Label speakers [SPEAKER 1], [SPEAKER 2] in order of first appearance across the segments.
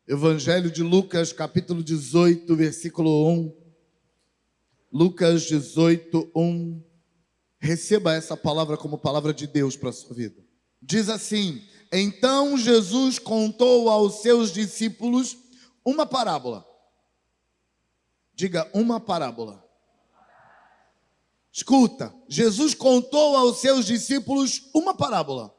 [SPEAKER 1] Evangelho de Lucas, capítulo 18, versículo 1. Lucas 18, 1. Receba essa palavra como palavra de Deus para a sua vida. Diz assim: então Jesus contou aos seus discípulos uma parábola. Diga, uma parábola. Escuta, Jesus contou aos seus discípulos uma parábola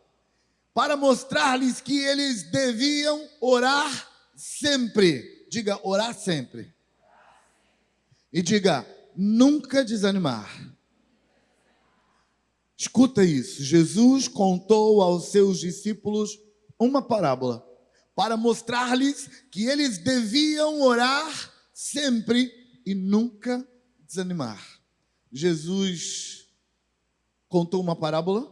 [SPEAKER 1] para mostrar-lhes que eles deviam orar sempre. Diga, orar sempre. E diga, nunca desanimar. Escuta isso. Jesus contou aos seus discípulos uma parábola para mostrar-lhes que eles deviam orar sempre e nunca desanimar. Jesus contou uma parábola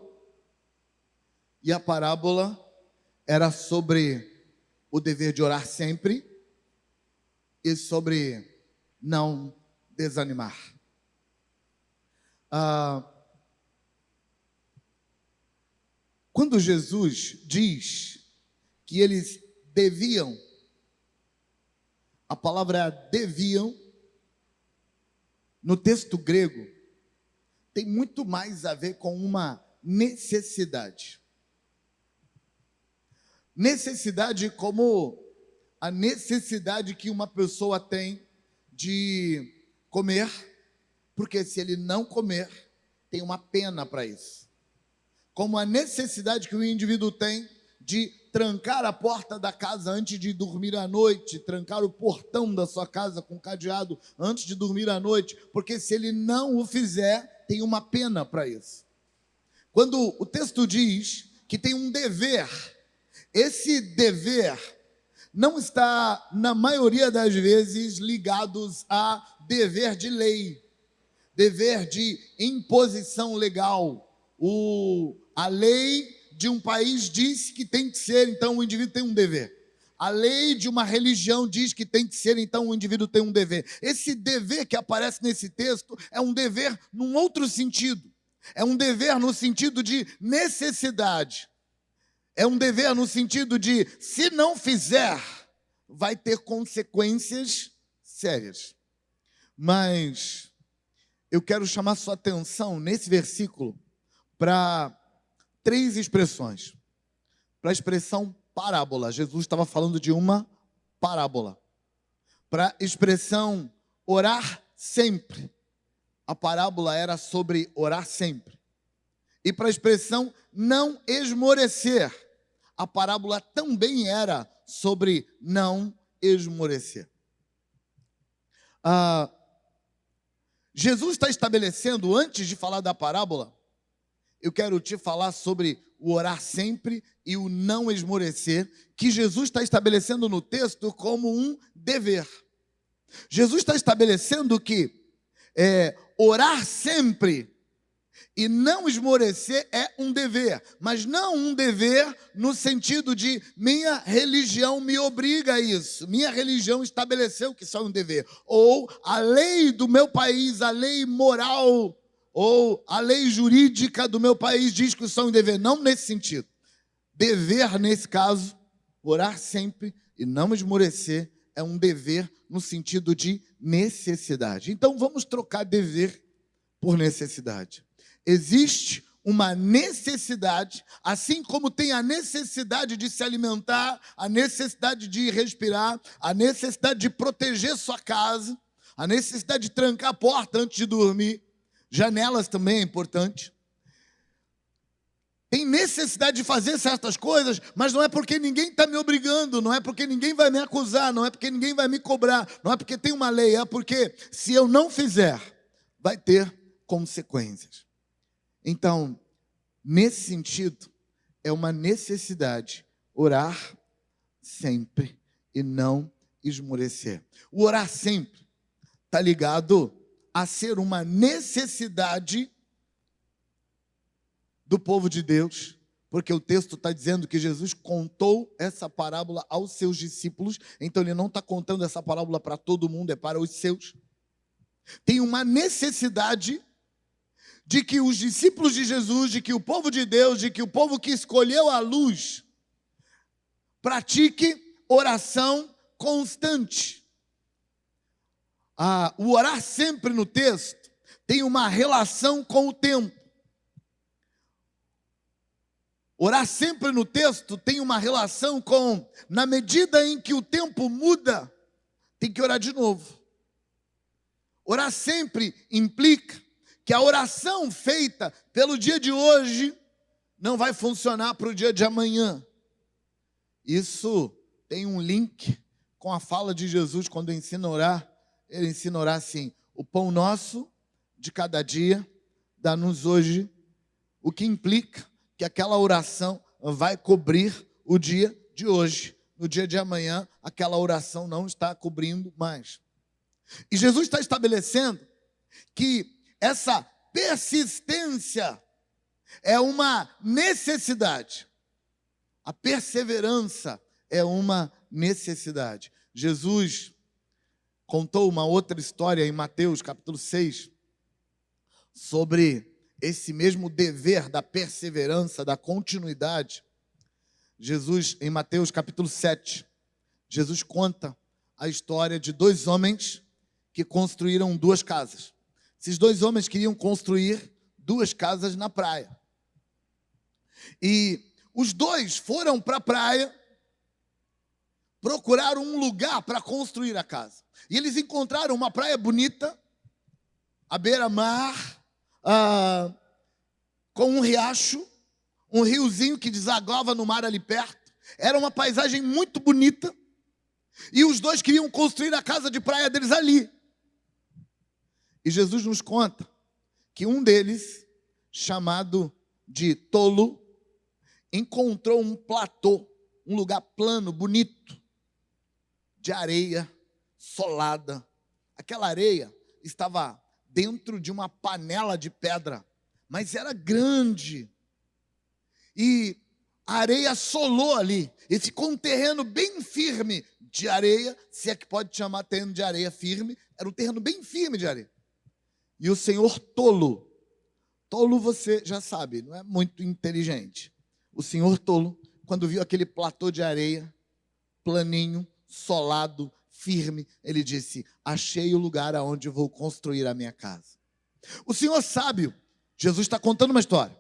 [SPEAKER 1] e a parábola era sobre o dever de orar sempre e sobre não desanimar. Quando Jesus diz que eles deviam, a palavra deviam, no texto grego, tem muito mais a ver com uma necessidade. Necessidade como a necessidade que uma pessoa tem de comer, porque se ele não comer, tem uma pena para isso. Como a necessidade que o indivíduo tem de trancar a porta da casa antes de dormir à noite, trancar o portão da sua casa com cadeado antes de dormir à noite, porque se ele não o fizer, tem uma pena para isso. Quando o texto diz que tem um dever, esse dever não está, na maioria das vezes, ligados a dever de lei, dever de imposição legal. A lei de um país diz que tem que ser, então o indivíduo tem um dever. A lei de uma religião diz que tem que ser, então o indivíduo tem um dever. Esse dever que aparece nesse texto é um dever num outro sentido. É um dever no sentido de necessidade. É um dever no sentido de, se não fizer, vai ter consequências sérias. Mas eu quero chamar sua atenção nesse versículo para três expressões. Para a expressão parábola, Jesus estava falando de uma parábola. Para a expressão orar sempre, a parábola era sobre orar sempre. E para a expressão não esmorecer, a parábola também era sobre não esmorecer. Jesus está estabelecendo, antes de falar da parábola, eu quero te falar sobre o orar sempre e o não esmorecer, que Jesus está estabelecendo no texto como um dever. Jesus está estabelecendo que orar sempre e não esmorecer é um dever, mas não um dever no sentido de minha religião me obriga a isso, minha religião estabeleceu que isso é um dever, ou a lei do meu país, a lei moral, ou a lei jurídica do meu país diz que isso é um dever, não nesse sentido. Dever, nesse caso, orar sempre e não esmorecer, é um dever no sentido de necessidade. Então vamos trocar dever por necessidade. Existe uma necessidade, assim como tem a necessidade de se alimentar, a necessidade de respirar, a necessidade de proteger sua casa, a necessidade de trancar a porta antes de dormir, janelas também é importante. Tem necessidade de fazer certas coisas, mas não é porque ninguém está me obrigando, não é porque ninguém vai me acusar, não é porque ninguém vai me cobrar, não é porque tem uma lei, é porque se eu não fizer, vai ter consequências. Então, nesse sentido, é uma necessidade orar sempre e não esmorecer. O orar sempre está ligado a ser uma necessidade do povo de Deus, porque o texto está dizendo que Jesus contou essa parábola aos seus discípulos, então ele não está contando essa parábola para todo mundo, é para os seus. Tem uma necessidade de que os discípulos de Jesus, de que o povo de Deus, de que o povo que escolheu a luz, pratique oração constante. O orar sempre no texto tem uma relação com o tempo. Orar sempre no texto tem uma relação com, na medida em que o tempo muda, tem que orar de novo. Orar sempre implica que a oração feita pelo dia de hoje não vai funcionar para o dia de amanhã. Isso tem um link com a fala de Jesus quando ensina a orar. Ele ensina a orar assim: o pão nosso de cada dia dá-nos hoje, o que implica que aquela oração vai cobrir o dia de hoje. No dia de amanhã, aquela oração não está cobrindo mais. E Jesus está estabelecendo que essa persistência é uma necessidade. A perseverança é uma necessidade. Jesus contou uma outra história em Mateus capítulo 6 sobre esse mesmo dever da perseverança, da continuidade. Jesus, em Mateus capítulo 7, Jesus conta a história de dois homens que construíram duas casas. Esses dois homens queriam construir duas casas na praia. E os dois foram para a praia, procuraram um lugar para construir a casa. E eles encontraram uma praia bonita, à beira-mar, com um riacho, um riozinho que desaguava no mar ali perto. Era uma paisagem muito bonita. E os dois queriam construir a casa de praia deles ali. E Jesus nos conta que um deles, chamado de tolo, encontrou um platô, um lugar plano, bonito, de areia solada. Aquela areia estava dentro de uma panela de pedra, mas era grande. E a areia solou ali, e ficou um terreno bem firme de areia, se é que pode chamar terreno de areia firme, era um terreno bem firme de areia. E o senhor tolo você já sabe, não é muito inteligente. O senhor tolo, quando viu aquele platô de areia, planinho, solado, firme, ele disse: achei o lugar aonde vou construir a minha casa. O senhor sábio, Jesus está contando uma história.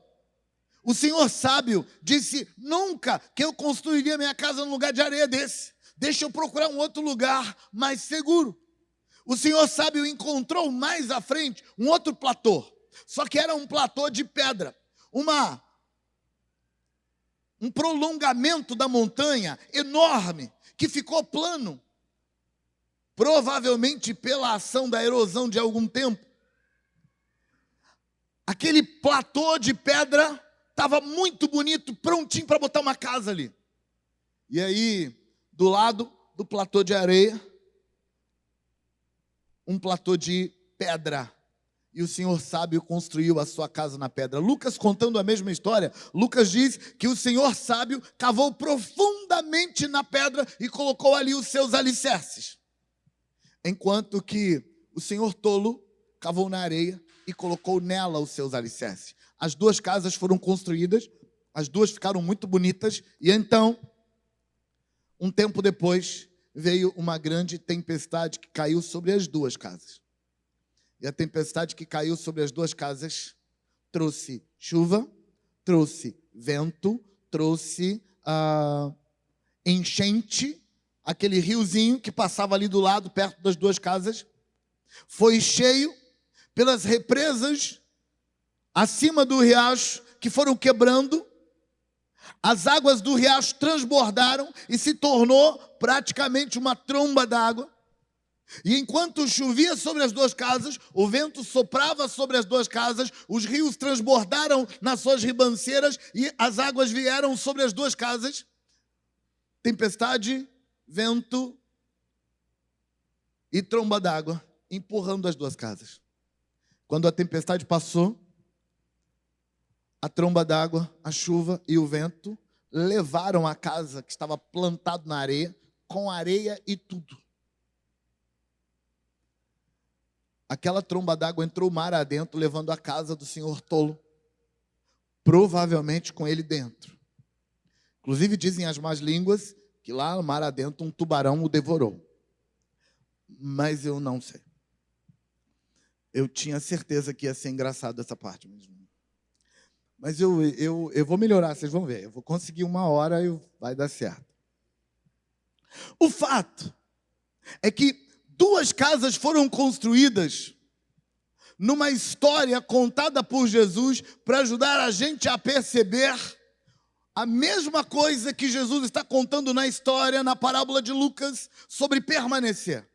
[SPEAKER 1] O senhor sábio disse: nunca que eu construiria minha casa num lugar de areia desse. Deixa eu procurar um outro lugar mais seguro. O senhor sábio encontrou mais à frente um outro platô. Só que era um platô de pedra. Um prolongamento da montanha enorme, que ficou plano. Provavelmente pela ação da erosão de algum tempo. Aquele platô de pedra estava muito bonito, prontinho para botar uma casa ali. E aí, do lado do platô de areia, um platô de pedra. E o senhor sábio construiu a sua casa na pedra. Lucas, contando a mesma história, Lucas diz que o senhor sábio cavou profundamente na pedra e colocou ali os seus alicerces. Enquanto que o senhor tolo cavou na areia e colocou nela os seus alicerces. As duas casas foram construídas, as duas ficaram muito bonitas, e então, um tempo depois, veio uma grande tempestade que caiu sobre as duas casas. E a tempestade que caiu sobre as duas casas trouxe chuva, trouxe vento, trouxe enchente, aquele riozinho que passava ali do lado, perto das duas casas, foi cheio pelas represas acima do riacho, que foram quebrando. As águas do riacho transbordaram e se tornou praticamente uma tromba d'água. E enquanto chovia sobre as duas casas, o vento soprava sobre as duas casas, os rios transbordaram nas suas ribanceiras e as águas vieram sobre as duas casas. Tempestade, vento e tromba d'água empurrando as duas casas. Quando a tempestade passou, a tromba d'água, a chuva e o vento levaram a casa que estava plantada na areia, com areia e tudo. Aquela tromba d'água entrou mar adentro, levando a casa do senhor tolo, provavelmente com ele dentro. Inclusive dizem as más línguas que lá no mar adentro um tubarão o devorou. Mas eu não sei. Eu tinha certeza que ia ser engraçado essa parte mesmo. Mas eu vou melhorar, vocês vão ver. Eu vou conseguir 1 hora e vai dar certo. O fato é que 2 casas foram construídas numa história contada por Jesus para ajudar a gente a perceber a mesma coisa que Jesus está contando na história, na parábola de Lucas, sobre permanecer.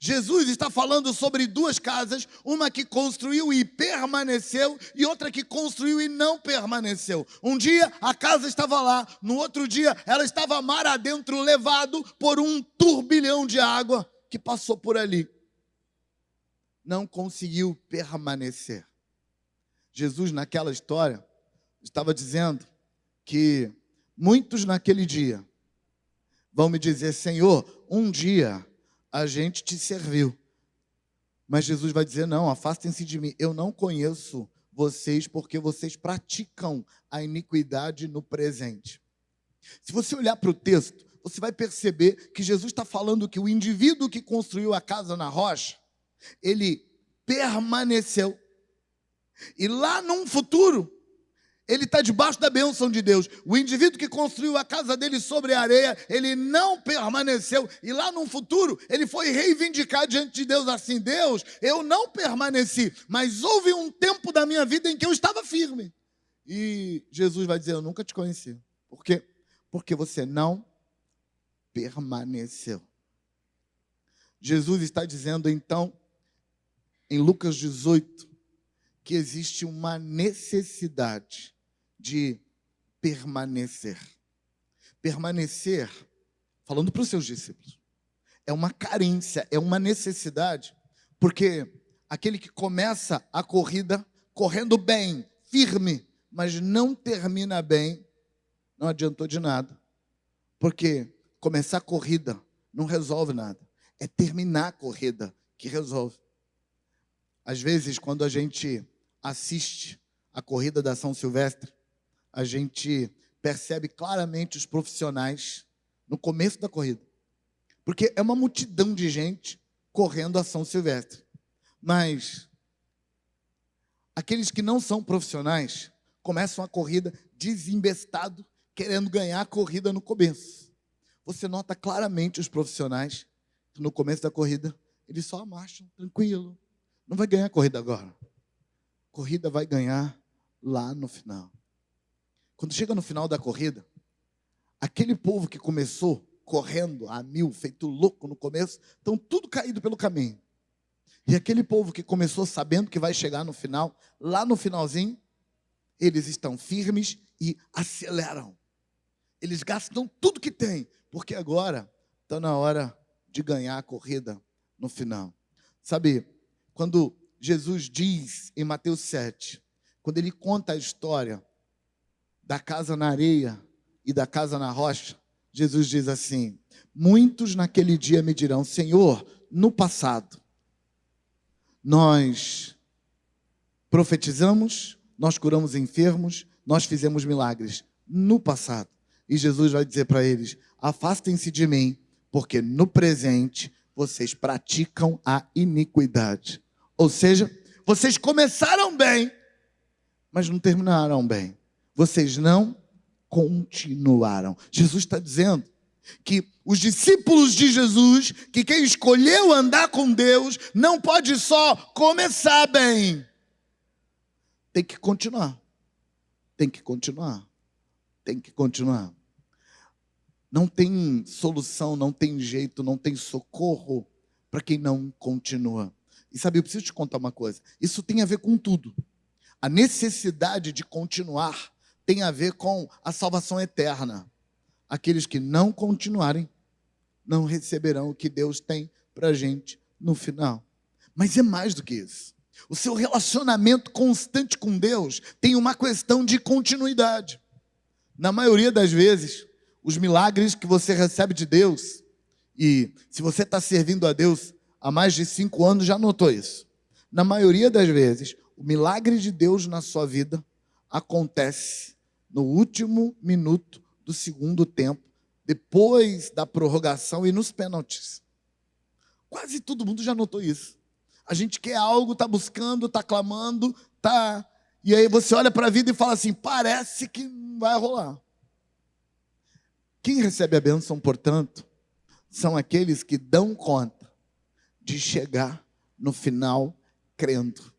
[SPEAKER 1] Jesus está falando sobre 2 casas, uma que construiu e permaneceu e outra que construiu e não permaneceu. Um dia a casa estava lá, no outro dia ela estava mar adentro, levado por um turbilhão de água que passou por ali. Não conseguiu permanecer. Jesus, naquela história, estava dizendo que muitos naquele dia vão me dizer: Senhor, um dia a gente te serviu. Mas Jesus vai dizer: não, afastem-se de mim. Eu não conheço vocês porque vocês praticam a iniquidade no presente. Se você olhar para o texto, você vai perceber que Jesus está falando que o indivíduo que construiu a casa na rocha, ele permaneceu. E lá num futuro, ele está debaixo da bênção de Deus. O indivíduo que construiu a casa dele sobre a areia, ele não permaneceu. E lá no futuro, ele foi reivindicar diante de Deus assim: Deus, eu não permaneci, mas houve um tempo da minha vida em que eu estava firme. E Jesus vai dizer: eu nunca te conheci. Por quê? Porque você não permaneceu. Jesus está dizendo então, em Lucas 18, que existe uma necessidade de permanecer. Permanecer, falando para os seus discípulos, é uma carência, é uma necessidade, porque aquele que começa a corrida correndo bem, firme, mas não termina bem, não adiantou de nada. Porque começar a corrida não resolve nada. É terminar a corrida que resolve. Às vezes, quando a gente assiste a corrida da São Silvestre, a gente percebe claramente os profissionais no começo da corrida. Porque é uma multidão de gente correndo a São Silvestre. Mas aqueles que não são profissionais começam a corrida desembestado, querendo ganhar a corrida no começo. Você nota claramente os profissionais que no começo da corrida eles só marcham tranquilo. Não vai ganhar a corrida agora. A corrida vai ganhar lá no final. Quando chega no final da corrida, aquele povo que começou correndo a 1000, feito louco no começo, estão tudo caído pelo caminho. E aquele povo que começou sabendo que vai chegar no final, lá no finalzinho, eles estão firmes e aceleram. Eles gastam tudo que tem, porque agora está na hora de ganhar a corrida no final. Sabe, quando Jesus diz em Mateus 7, quando ele conta a história da casa na areia e da casa na rocha, Jesus diz assim: muitos naquele dia me dirão: Senhor, no passado nós profetizamos, nós curamos enfermos, nós fizemos milagres. No passado. E Jesus vai dizer para eles: afastem-se de mim, porque no presente vocês praticam a iniquidade. Ou seja, vocês começaram bem, mas não terminaram bem. Vocês não continuaram. Jesus está dizendo que os discípulos de Jesus, que quem escolheu andar com Deus, não pode só começar bem. Tem que continuar. Tem que continuar. Tem que continuar. Não tem solução, não tem jeito, não tem socorro para quem não continua. E sabe, eu preciso te contar uma coisa. Isso tem a ver com tudo. A necessidade de continuar tem a ver com a salvação eterna. Aqueles que não continuarem não receberão o que Deus tem para a gente no final. Mas é mais do que isso. O seu relacionamento constante com Deus tem uma questão de continuidade. Na maioria das vezes, os milagres que você recebe de Deus, e se você está servindo a Deus há mais de 5 anos, já notou isso. Na maioria das vezes, o milagre de Deus na sua vida acontece no último minuto do segundo tempo, depois da prorrogação e nos pênaltis. Quase todo mundo já notou isso. A gente quer algo, está buscando, está clamando, tá. E aí você olha para a vida e fala assim, parece que não vai rolar. Quem recebe a bênção, portanto, são aqueles que dão conta de chegar no final crendo.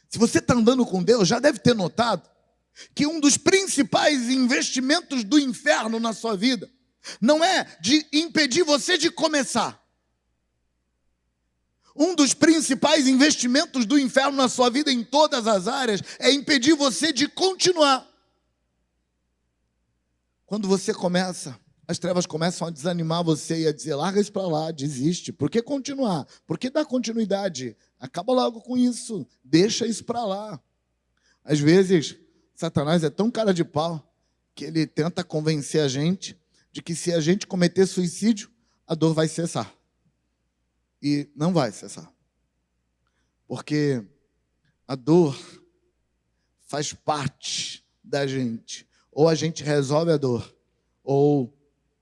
[SPEAKER 1] Se você está andando com Deus, já deve ter notado que um dos principais investimentos do inferno na sua vida não é de impedir você de começar. Um dos principais investimentos do inferno na sua vida, em todas as áreas, é impedir você de continuar. Quando você começa, as trevas começam a desanimar você e a dizer, larga isso para lá, desiste. Por que continuar? Por que dar continuidade? Acaba logo com isso, deixa isso para lá. Às vezes, Satanás é tão cara de pau que ele tenta convencer a gente de que se a gente cometer suicídio, a dor vai cessar. E não vai cessar. Porque a dor faz parte da gente. Ou a gente resolve a dor, ou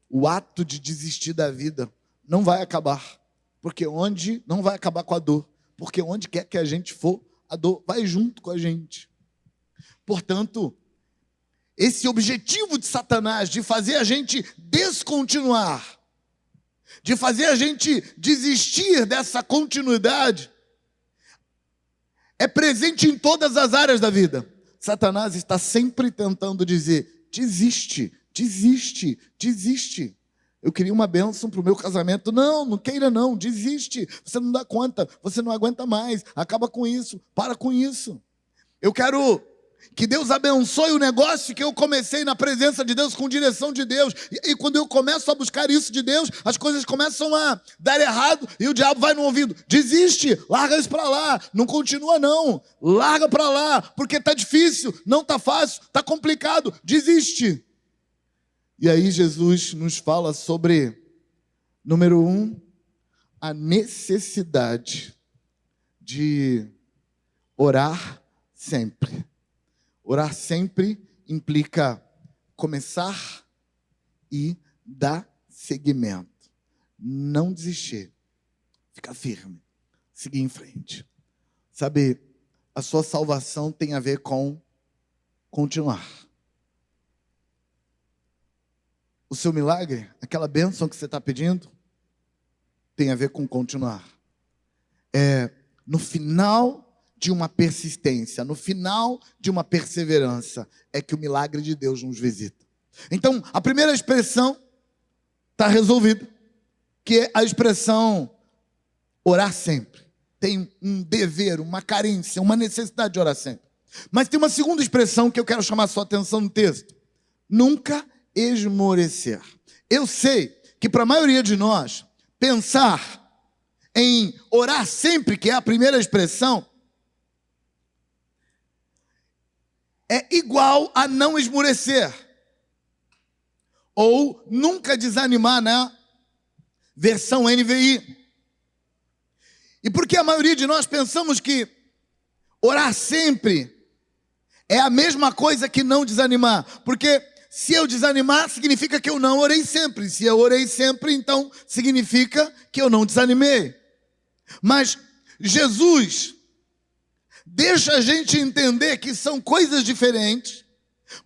[SPEAKER 1] o ato de desistir da vida não vai acabar. Porque não vai acabar com a dor. Porque onde quer que a gente for, a dor vai junto com a gente. Portanto, esse objetivo de Satanás de fazer a gente descontinuar, de fazer a gente desistir dessa continuidade, é presente em todas as áreas da vida. Satanás está sempre tentando dizer, desiste, desiste, desiste. Eu queria uma bênção para o meu casamento. Não, não queira não, desiste. Você não dá conta, você não aguenta mais. Acaba com isso, para com isso. Eu quero que Deus abençoe o negócio que eu comecei na presença de Deus, com direção de Deus. E quando eu começo a buscar isso de Deus, as coisas começam a dar errado e o diabo vai no ouvido. Desiste, larga isso para lá, não continua não. Larga para lá, porque está difícil, não está fácil, está complicado, desiste. E aí Jesus nos fala sobre, número 1, a necessidade de orar sempre. Orar sempre implica começar e dar seguimento. Não desistir. Ficar firme. Seguir em frente. Sabe, a sua salvação tem a ver com continuar. O seu milagre, aquela bênção que você está pedindo, tem a ver com continuar. No final de uma persistência, no final de uma perseverança, é que o milagre de Deus nos visita. Então, a primeira expressão está resolvida, que é a expressão orar sempre. Tem um dever, uma carência, uma necessidade de orar sempre. Mas tem uma segunda expressão que eu quero chamar a sua atenção no texto. Nunca esmorecer. Eu sei que para a maioria de nós, pensar em orar sempre, que é a primeira expressão, é igual a não esmorecer. Ou nunca desanimar na versão NVI. E por que a maioria de nós pensamos que orar sempre é a mesma coisa que não desanimar? Porque se eu desanimar, significa que eu não orei sempre. Se eu orei sempre, então significa que eu não desanimei. Mas Jesus deixa a gente entender que são coisas diferentes,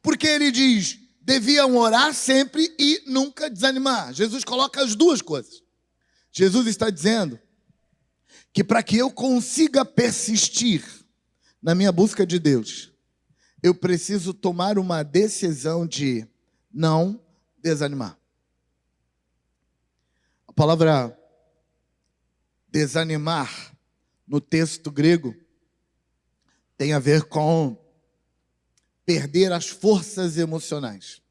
[SPEAKER 1] porque ele diz, deviam orar sempre e nunca desanimar. Jesus coloca as duas coisas. Jesus está dizendo que para que eu consiga persistir na minha busca de Deus, eu preciso tomar uma decisão de não desanimar. A palavra desanimar no texto grego tem a ver com perder as forças emocionais.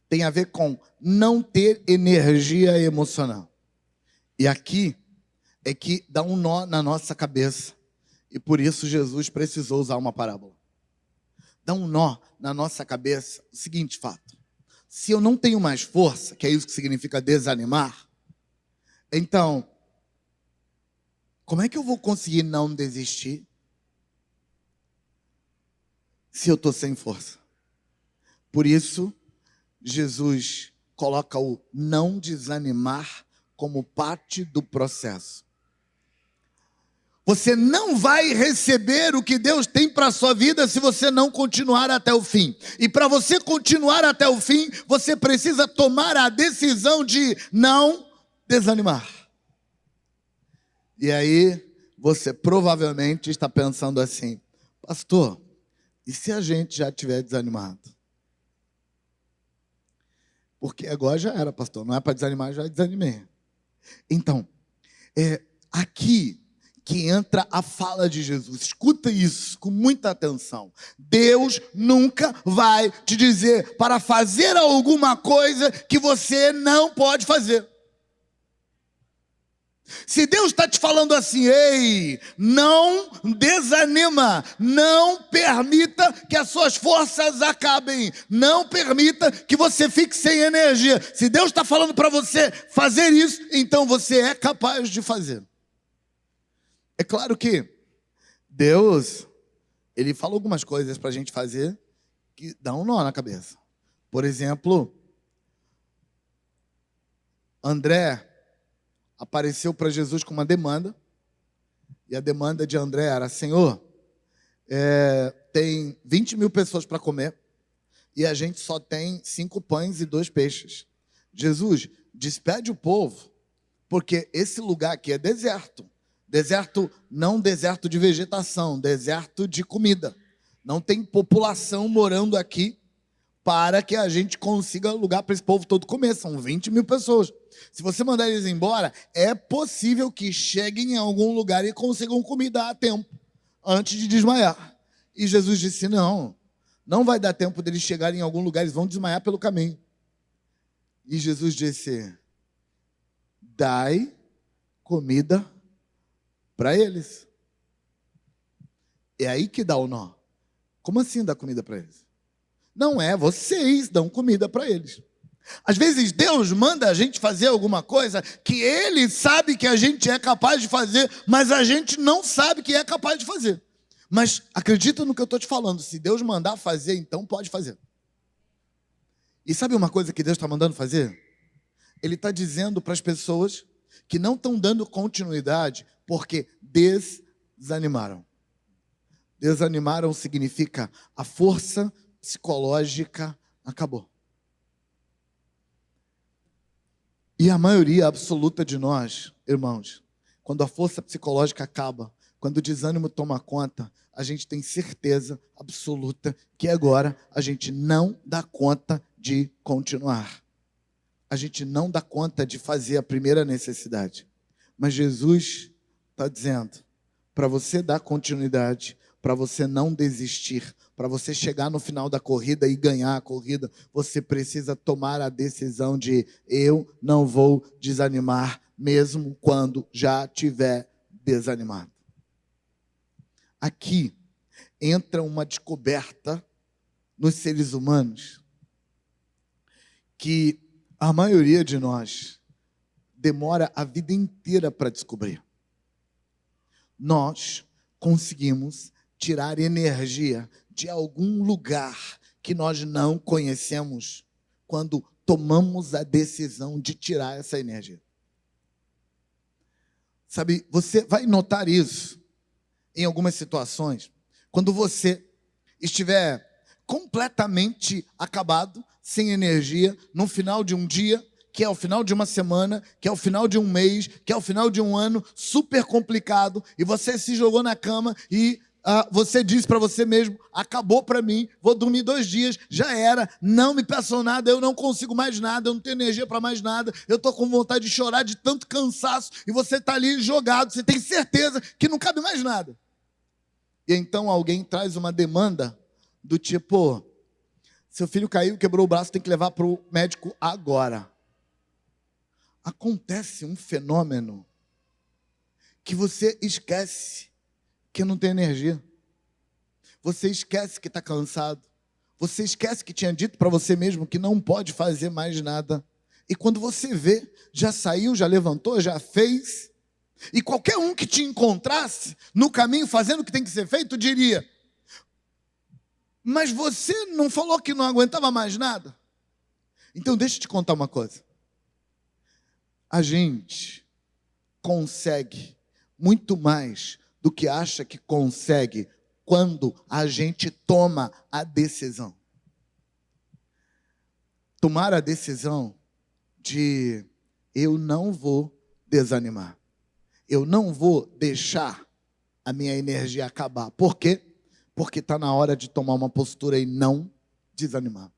[SPEAKER 1] Tem a ver com não ter energia emocional. E aqui é que dá um nó na nossa cabeça. E por isso Jesus precisou usar uma parábola. Dá um nó na nossa cabeça o seguinte fato. Se eu não tenho mais força, que é isso que significa desanimar, então, como é que eu vou conseguir não desistir se eu estou sem força? Por isso Jesus coloca o não desanimar como parte do processo. Você não vai receber o que Deus tem para a sua vida se você não continuar até o fim. E para você continuar até o fim, você precisa tomar a decisão de não desanimar. E aí, você provavelmente está pensando assim: pastor, e se a gente já estiver desanimado? Porque agora já era, pastor, não é para desanimar, já desanimei. Então, aqui que entra a fala de Jesus. Escuta isso com muita atenção. Deus nunca vai te dizer para fazer alguma coisa que você não pode fazer. Se Deus está te falando assim: ei, não desanima, não permita que as suas forças acabem, não permita que você fique sem energia. Se Deus está falando para você fazer isso, então você é capaz de fazer. É claro que Deus, Ele fala algumas coisas para a gente fazer que dá um nó na cabeça. Por exemplo, André apareceu para Jesus com uma demanda, e a demanda de André era: Senhor, tem 20 mil pessoas para comer, e a gente só tem 5 pães e 2 peixes. Jesus, despede o povo, porque esse lugar aqui é deserto. Deserto, não deserto de vegetação, deserto de comida. Não tem população morando aqui para que a gente consiga lugar para esse povo todo comer. São 20 mil pessoas. Se você mandar eles embora, é possível que cheguem em algum lugar e consigam comida a tempo, antes de desmaiar. E Jesus disse: não vai dar tempo deles chegarem em algum lugar, eles vão desmaiar pelo caminho. E Jesus disse: dai comida para eles. É aí que dá o nó. Como assim dar comida para eles? Não é, vocês dão comida para eles. Às vezes Deus manda a gente fazer alguma coisa que Ele sabe que a gente é capaz de fazer, mas a gente não sabe que é capaz de fazer. Mas acredita no que eu estou te falando: se Deus mandar fazer, então pode fazer. E sabe uma coisa que Deus está mandando fazer? Ele está dizendo para as pessoas que não estão dando continuidade porque desanimaram. Desanimaram significa a força psicológica acabou. E a maioria absoluta de nós, irmãos, quando a força psicológica acaba, quando o desânimo toma conta, a gente tem certeza absoluta que agora a gente não dá conta de continuar. A gente não dá conta de fazer a primeira necessidade. Mas Jesus está dizendo, para você dar continuidade, para você não desistir, para você chegar no final da corrida e ganhar a corrida, você precisa tomar a decisão de: eu não vou desanimar, mesmo quando já tiver desanimado. Aqui entra uma descoberta nos seres humanos que a maioria de nós demora a vida inteira para descobrir. Nós conseguimos tirar energia de algum lugar que nós não conhecemos quando tomamos a decisão de tirar essa energia. Sabe, você vai notar isso em algumas situações. Quando você estiver completamente acabado, sem energia, no final de um dia, que é o final de uma semana, que é o final de um mês, que é o final de um ano, super complicado, e você se jogou na cama e você disse para você mesmo: acabou para mim, vou dormir 2 dias, já era, não me peçam nada, eu não consigo mais nada, eu não tenho energia para mais nada, eu estou com vontade de chorar de tanto cansaço, e você está ali jogado, você tem certeza que não cabe mais nada. E então alguém traz uma demanda do tipo: seu filho caiu, quebrou o braço, tem que levar para o médico agora. Acontece um fenômeno que você esquece que não tem energia. Você esquece que está cansado. Você esquece que tinha dito para você mesmo que não pode fazer mais nada. E quando você vê, já saiu, já levantou, já fez. E qualquer um que te encontrasse no caminho fazendo o que tem que ser feito, diria: mas você não falou que não aguentava mais nada? Então deixa eu te contar uma coisa. A gente consegue muito mais do que acha que consegue quando a gente toma a decisão. Tomar a decisão de eu não vou desanimar. Eu não vou deixar a minha energia acabar. Por quê? Porque está na hora de tomar uma postura e não desanimar.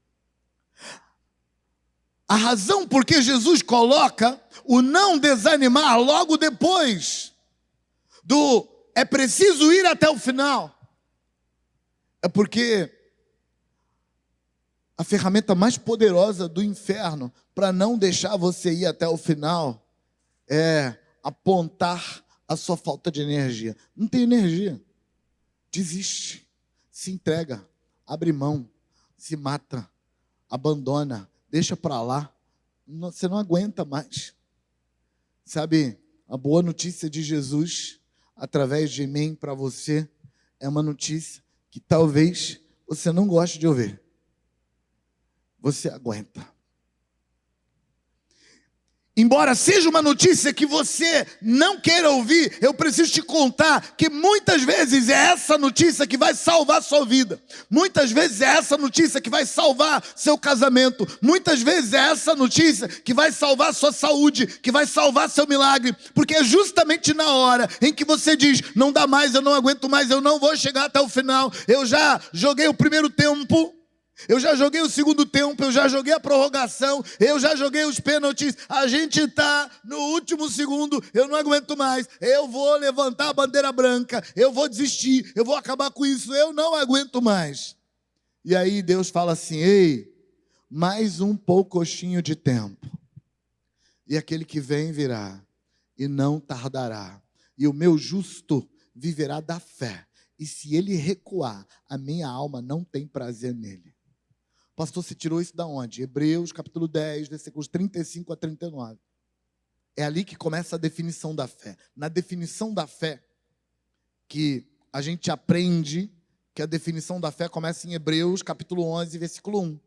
[SPEAKER 1] A razão por que Jesus coloca o não desanimar logo depois do é preciso ir até o final, é porque a ferramenta mais poderosa do inferno para não deixar você ir até o final é apontar a sua falta de energia. Não tem energia. Desiste, se entrega, abre mão, se mata, abandona, deixa para lá. Você não aguenta mais. Sabe, a boa notícia de Jesus, através de mim para você, é uma notícia que talvez você não goste de ouvir. Você aguenta. Embora seja uma notícia que você não queira ouvir, eu preciso te contar que muitas vezes é essa notícia que vai salvar sua vida. Muitas vezes é essa notícia que vai salvar seu casamento. Muitas vezes é essa notícia que vai salvar sua saúde, que vai salvar seu milagre. Porque é justamente na hora em que você diz, não dá mais, eu não aguento mais, eu não vou chegar até o final. Eu já joguei o primeiro tempo. Eu já joguei o segundo tempo, eu já joguei a prorrogação, eu já joguei os pênaltis, a gente está no último segundo, eu não aguento mais, eu vou levantar a bandeira branca, eu vou desistir, eu vou acabar com isso, eu não aguento mais. E aí Deus fala assim, ei, mais um poucochinho de tempo, e aquele que vem virá, e não tardará, e o meu justo viverá da fé, e se ele recuar, a minha alma não tem prazer nele. Pastor, você tirou isso da onde? Hebreus, capítulo 10, versículos 35 a 39. É ali que começa a definição da fé. Na definição da fé, que a gente aprende que a definição da fé começa em Hebreus, capítulo 11, versículo 1.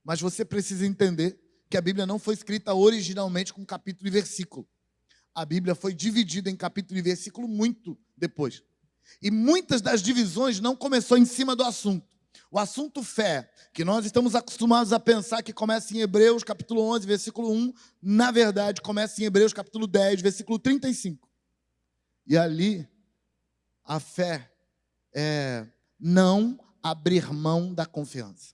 [SPEAKER 1] Mas você precisa entender que a Bíblia não foi escrita originalmente com capítulo e versículo. A Bíblia foi dividida em capítulo e versículo muito depois. E muitas das divisões não começou em cima do assunto. O assunto fé, que nós estamos acostumados a pensar que começa em Hebreus, capítulo 11, versículo 1, na verdade, começa em Hebreus, capítulo 10, versículo 35. E ali, a fé é não abrir mão da confiança.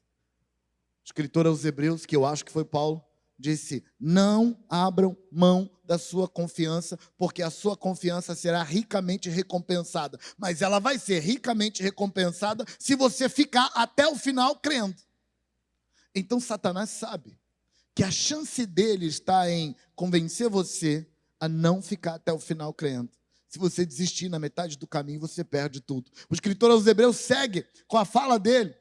[SPEAKER 1] O escritor aos Hebreus, que eu acho que foi Paulo, disse, não abram mão da sua confiança, porque a sua confiança será ricamente recompensada. Mas ela vai ser ricamente recompensada se você ficar até o final crendo. Então Satanás sabe que a chance dele está em convencer você a não ficar até o final crendo. Se você desistir na metade do caminho, você perde tudo. O escritor aos Hebreus segue com a fala dele.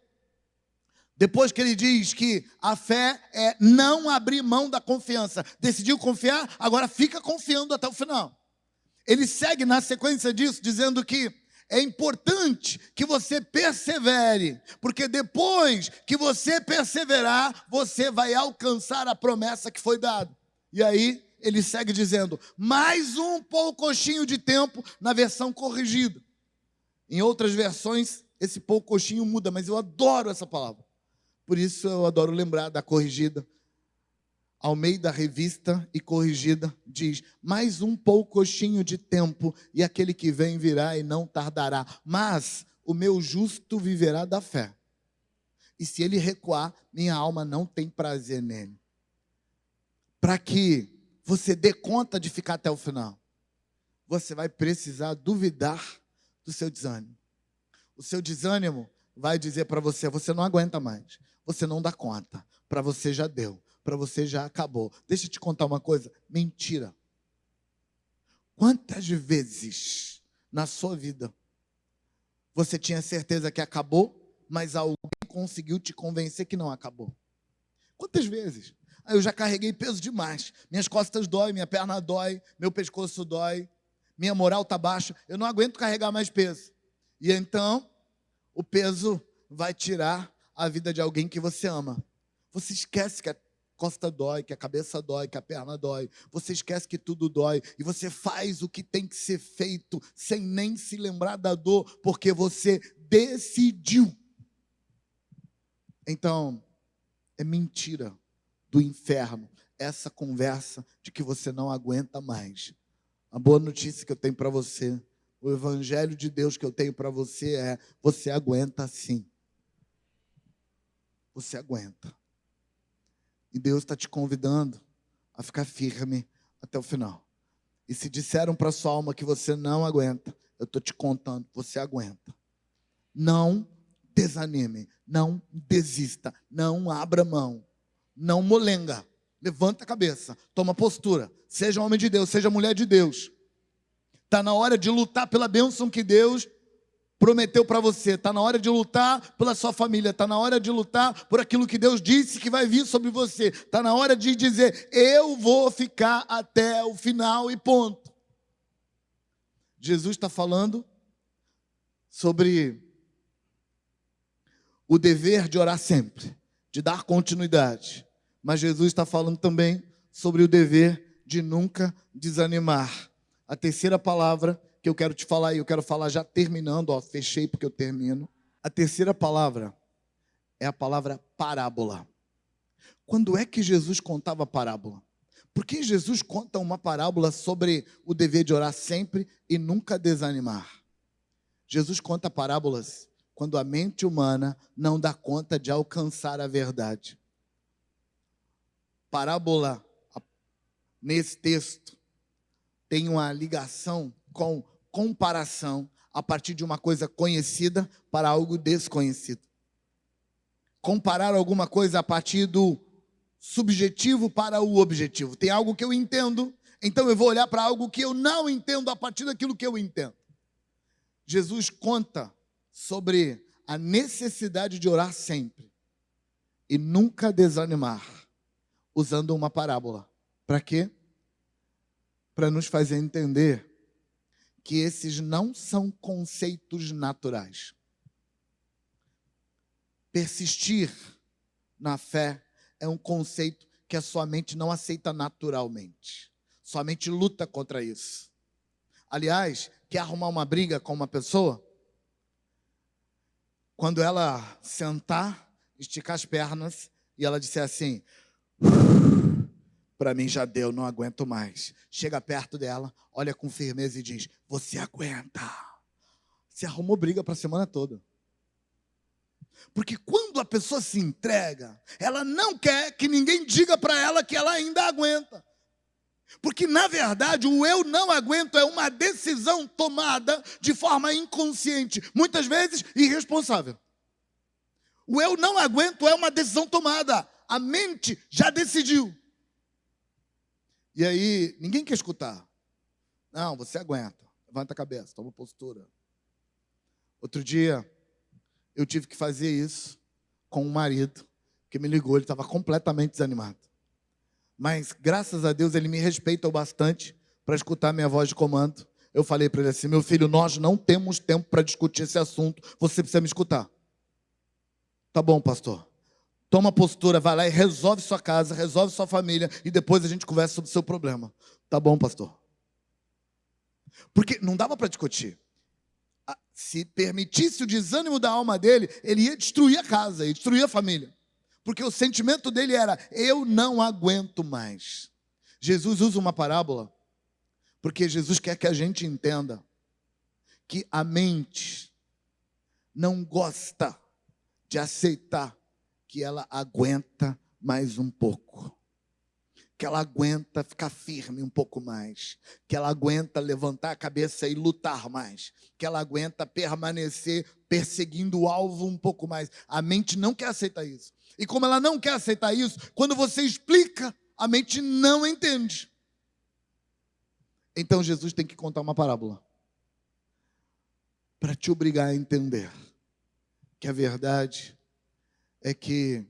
[SPEAKER 1] Depois que ele diz que a fé é não abrir mão da confiança. Decidiu confiar, agora fica confiando até o final. Ele segue na sequência disso, dizendo que é importante que você persevere, porque depois que você perseverar, você vai alcançar a promessa que foi dada. E aí, ele segue dizendo, mais um poucochinho de tempo na versão corrigida. Em outras versões, esse poucochinho muda, mas eu adoro essa palavra. Por isso eu adoro lembrar da corrigida. Almeida Revista e Corrigida diz, mais um poucochinho de tempo e aquele que vem virá e não tardará. Mas o meu justo viverá da fé. E se ele recuar, minha alma não tem prazer nele. Para que você dê conta de ficar até o final, você vai precisar duvidar do seu desânimo. O seu desânimo vai dizer para você, você não aguenta mais. Você não dá conta. Para você já deu. Para você já acabou. Deixa eu te contar uma coisa. Mentira. Quantas vezes na sua vida você tinha certeza que acabou, mas alguém conseguiu te convencer que não acabou? Quantas vezes? Eu já carreguei peso demais. Minhas costas doem, minha perna dói, meu pescoço dói, minha moral está baixa. Eu não aguento carregar mais peso. E então, o peso vai tirar a vida de alguém que você ama. Você esquece que costa dói, que a cabeça dói, que a perna dói. Você esquece que tudo dói e você faz o que tem que ser feito sem nem se lembrar da dor, porque você decidiu. Então, é mentira do inferno essa conversa de que você não aguenta mais. A boa notícia que eu tenho para você, o evangelho de Deus que eu tenho para você é: você aguenta sim. Você aguenta. E Deus está te convidando a ficar firme até o final. E se disseram para sua alma que você não aguenta, eu estou te contando, você aguenta. Não desanime, não desista, não abra mão, não molenga. Levanta a cabeça, toma postura, seja homem de Deus, seja mulher de Deus. Está na hora de lutar pela bênção que Deus prometeu para você. Está na hora de lutar pela sua família. Está na hora de lutar por aquilo que Deus disse que vai vir sobre você. Está na hora de dizer: eu vou ficar até o final e ponto. Jesus está falando sobre o dever de orar sempre, de dar continuidade. Mas Jesus está falando também sobre o dever de nunca desanimar. A terceira palavra que eu quero te falar, e eu quero falar já terminando, fechei porque eu termino. A terceira palavra é a palavra parábola. Quando é que Jesus contava parábola? Por que Jesus conta uma parábola sobre o dever de orar sempre e nunca desanimar? Jesus conta parábolas quando a mente humana não dá conta de alcançar a verdade. Parábola, nesse texto, tem uma ligação com comparação a partir de uma coisa conhecida para algo desconhecido. Comparar alguma coisa a partir do subjetivo para o objetivo. Tem algo que eu entendo, então eu vou olhar para algo que eu não entendo a partir daquilo que eu entendo. Jesus conta sobre a necessidade de orar sempre e nunca desanimar, usando uma parábola. Para quê? Para nos fazer entender que esses não são conceitos naturais. Persistir na fé é um conceito que a sua mente não aceita naturalmente. Sua mente luta contra isso. Aliás, quer arrumar uma briga com uma pessoa? Quando ela sentar, esticar as pernas e ela disser assim: para mim já deu, não aguento mais. Chega perto dela, olha com firmeza e diz: você aguenta. Você arrumou briga para a semana toda. Porque quando a pessoa se entrega, ela não quer que ninguém diga para ela que ela ainda aguenta. Porque, na verdade, o eu não aguento é uma decisão tomada de forma inconsciente, muitas vezes irresponsável. O eu não aguento é uma decisão tomada, a mente já decidiu. E aí, ninguém quer escutar. Não, você aguenta. Levanta a cabeça, toma postura. Outro dia, eu tive que fazer isso com um marido que me ligou, ele estava completamente desanimado. Mas, graças a Deus, ele me respeita o bastante para escutar minha voz de comando. Eu falei para ele assim: meu filho, nós não temos tempo para discutir esse assunto, você precisa me escutar. Tá bom, pastor. Toma postura, vai lá e resolve sua casa, resolve sua família e depois a gente conversa sobre o seu problema. Tá bom, pastor. Porque não dava para discutir. Se permitisse o desânimo da alma dele, ele ia destruir a casa, ia destruir a família. Porque o sentimento dele era: eu não aguento mais. Jesus usa uma parábola porque Jesus quer que a gente entenda que a mente não gosta de aceitar que ela aguenta mais um pouco, que ela aguenta ficar firme um pouco mais, que ela aguenta levantar a cabeça e lutar mais, que ela aguenta permanecer perseguindo o alvo um pouco mais. A mente não quer aceitar isso. E como ela não quer aceitar isso, quando você explica, a mente não entende. Então Jesus tem que contar uma parábola para te obrigar a entender que a verdade é que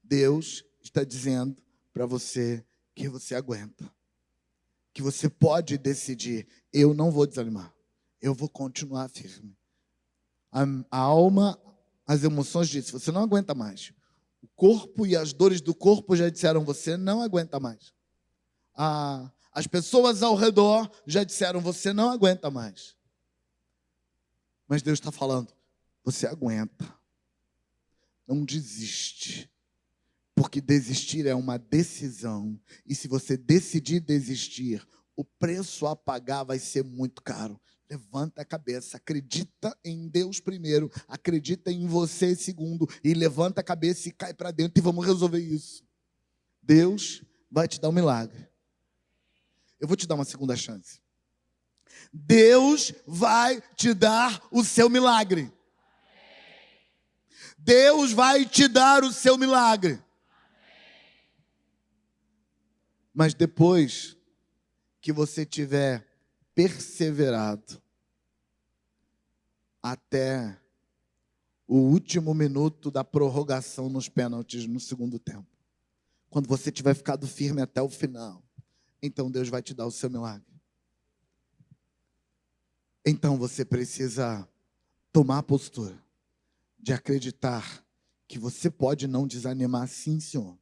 [SPEAKER 1] Deus está dizendo para você que você aguenta, que você pode decidir: eu não vou desanimar, eu vou continuar firme. A alma, as emoções dizem: você não aguenta mais. O corpo e as dores do corpo já disseram, você não aguenta mais. As pessoas ao redor já disseram, você não aguenta mais. Mas Deus está falando, você aguenta. Não desiste. Porque desistir é uma decisão. E se você decidir desistir, o preço a pagar vai ser muito caro. Levanta a cabeça, acredita em Deus primeiro, acredita em você segundo, e levanta a cabeça e cai para dentro e vamos resolver isso. Deus vai te dar um milagre. Eu vou te dar uma segunda chance. Deus vai te dar o seu milagre. Deus vai te dar o seu milagre. Mas depois que você tiver perseverado até o último minuto da prorrogação nos pênaltis no segundo tempo, quando você tiver ficado firme até o final, então Deus vai te dar o seu milagre. Então você precisa tomar a postura de acreditar que você pode não desanimar, sim, Senhor.